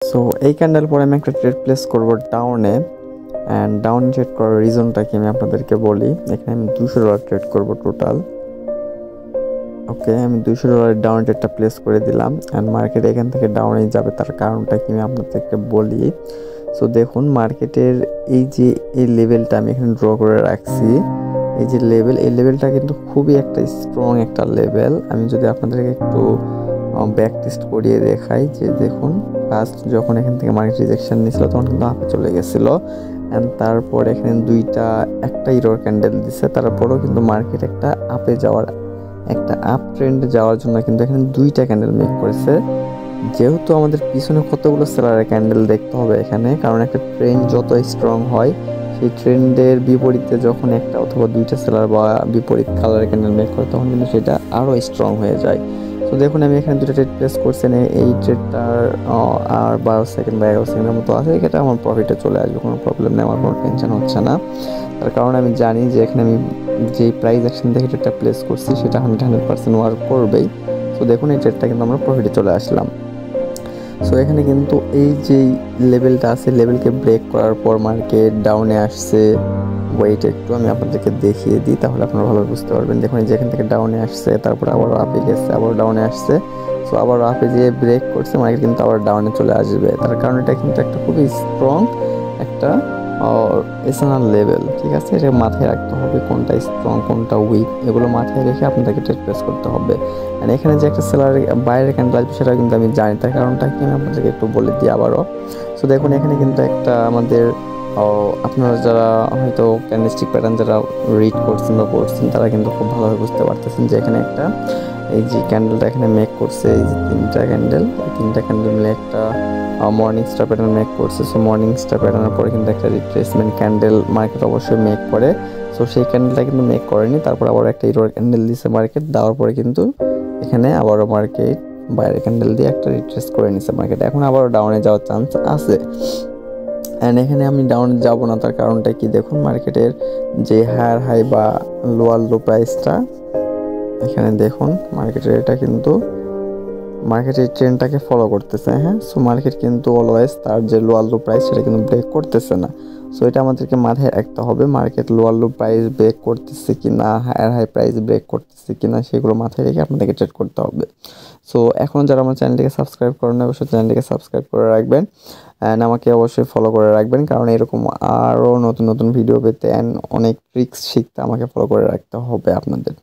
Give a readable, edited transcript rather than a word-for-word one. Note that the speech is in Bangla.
সো এই ক্যান্ডেল পরে আমি একটা ট্রেড প্লেস করব ডাউনে। অ্যান্ড ডাউন ট্রেড করার রিজনটা কি আমি আপনাদেরকে বলি। এখানে আমি $200 ট্রেড করব টোটাল। ওকে, আমি $200 ডাউন ট্রেডটা প্লেস করে দিলাম। অ্যান্ড মার্কেট এখান থেকে ডাউনে যাবে, তার কারণটা কি আমি আপনাদেরকে বলি। সো দেখুন, মার্কেটের এই যে এই লেভেলটা আমি এখানে ড্র করে রাখছি, এই যে লেভেল, এই লেভেলটা কিন্তু খুবই একটা স্ট্রং একটা লেভেল। আমি যদি আপনাদেরকে একটু ব্যাক টেস্ট করিয়ে দেখাই, যে দেখুন ফার্স্ট যখন এখান থেকে মার্কেট রিজেকশন নিয়েছিল তখন কিন্তু আপে চলে গেছিলো। অ্যান্ড তারপর এখানে একটা ইরর ক্যান্ডেল দিছে, তারপরেও কিন্তু মার্কেট একটা আপে যাওয়ার, একটা আপ ট্রেন্ডে যাওয়ার জন্য কিন্তু এখানে 2টা ক্যান্ডেল মেক করেছে। যেহেতু আমাদের পিছনে কতগুলো সেলারের ক্যান্ডেল দেখতে হবে এখানে, কারণ একটা ট্রেন্ড যত স্ট্রং হয়, সেই ট্রেন্ডের বিপরীতে যখন একটা অথবা 2টা সেলার বা বিপরীত কালারের ক্যান্ডেল মেক করে, তখন কিন্তু সেটা আরও স্ট্রং হয়ে যায়। তো দেখুন, আমি এখানে 2টা ট্রেড প্লেস করছি। এই ট্রেডটার আর 12 সেকেন্ড বা 11 সেকেন্ডের মতো আছে, এটা আমার প্রফিটে চলে আসবে, কোনো প্রবলেম নেই, আমার কোনো টেনশন হচ্ছে না। তার কারণ আমি জানি যে এখানে আমি যে প্রাইস অ্যাকশন দেখে ট্রেডটা প্লেস করছি সেটা 100% ওয়ার্ক করবেই। তো দেখুন, এই ট্রেডটা কিন্তু আমরা প্রফিটে চলে আসলাম। সো এখানে কিন্তু এই যে লেভেলটা আছে, লেভেলকে ব্রেক করার পর মার্কেট ডাউনে আসছে। ওয়েট একটু আমি আপনাদেরকে দেখিয়ে দিই, তাহলে আপনারা ভালো বুঝতে পারবেন। দেখুন, যেখান থেকে ডাউনে আসছে, তারপর আবার আপে গেছে, আবার ডাউনে আসছে। সো আবার আপে যেয়ে ব্রেক করছে, মার্কেট কিন্তু আবার ডাউনে চলে আসবে। তার কারণ এটা কিন্তু একটা খুবই স্ট্রং একটা এসএনআর লেভেল, ঠিক আছে? এটা মাথায় রাখতে হবে, কোনটা স্ট্রং কোনটা উইক, এগুলো মাথায় রেখে আপনাদেরকে ট্রেড প্লেস করতে হবে। আর এখানে যে একটা সেলার বাইরের ক্যান্ডেল আসবে সেটা কিন্তু আমি জানি, তার কারণটা কি আমি আপনাদেরকে একটু বলে দিই আবারও। সো দেখুন, এখানে কিন্তু একটা আমাদের আপনারা যারা হয়তো ক্যান্ডেলস্টিক প্যাটার্ন যারা রিড করছেন বা পড়ছেন, তারা কিন্তু খুব ভালোভাবে বুঝতে পারতেছেন যে এখানে একটা, এই যে ক্যান্ডেলটা এখানে মেক করছে, এই যে 3টা ক্যান্ডেল, এই 3টা ক্যান্ডেল মিলে একটা মর্নিং স্টার প্যাটার্ন মেক করছে। সো মর্নিং স্টার প্যাটার্নের পরে কিন্তু একটা রিট্রেসমেন্ট ক্যান্ডেল মার্কেট অবশ্যই মেক করে। সো সেই ক্যান্ডেলটা কিন্তু মেক করেনি, তারপর আবার একটা ইরোর ক্যান্ডেল দিছে মার্কেট, দেওয়ার পরে কিন্তু এখানে আবারও মার্কেট বাইরের ক্যান্ডেল দিয়ে একটা রিট্রেস করে নিছে মার্কেট। এখন আবারও ডাউনে যাওয়ার চান্স আছে। অ্যান্ড এখানে আমি ডাউনে যাব না, তার কারণটা কি দেখুন, মার্কেটের যে হায়ার হাই বা লোয়ার লো প্রাইসটা এখানে দেখুন, মার্কেটের এটা কিন্তু মার্কেটের ট্রেন্ডটাকে ফলো করতেছে। হ্যাঁ, সো মার্কেট কিন্তু অলওয়েজ তার যে লোয়ার লো প্রাইস সেটা কিন্তু ব্রেক করতেছে না। সো এটা আমাদেরকে মাথায় রাখতে হবে, market lower low price break করতেছে কি না, হায়ার হাই প্রাইস ব্রেক করতেছে কি না, সেগুলো মাথায় রেখে আপনাদেরকে ট্রেড করতে হবে। সো এখন যারা আমার চ্যানেলটিকে সাবস্ক্রাইব করেন না, অবশ্যই চ্যানেলটিকে সাবস্ক্রাইব করে রাখবেন। অ্যান্ড আমাকে অবশ্যই ফলো করে রাখবেন, কারণ এরকম আরও নতুন নতুন ভিডিও পেতে অ্যান্ড অনেক ট্রিক্স শিখতে আমাকে ফলো করে রাখতে হবে আপনাদের।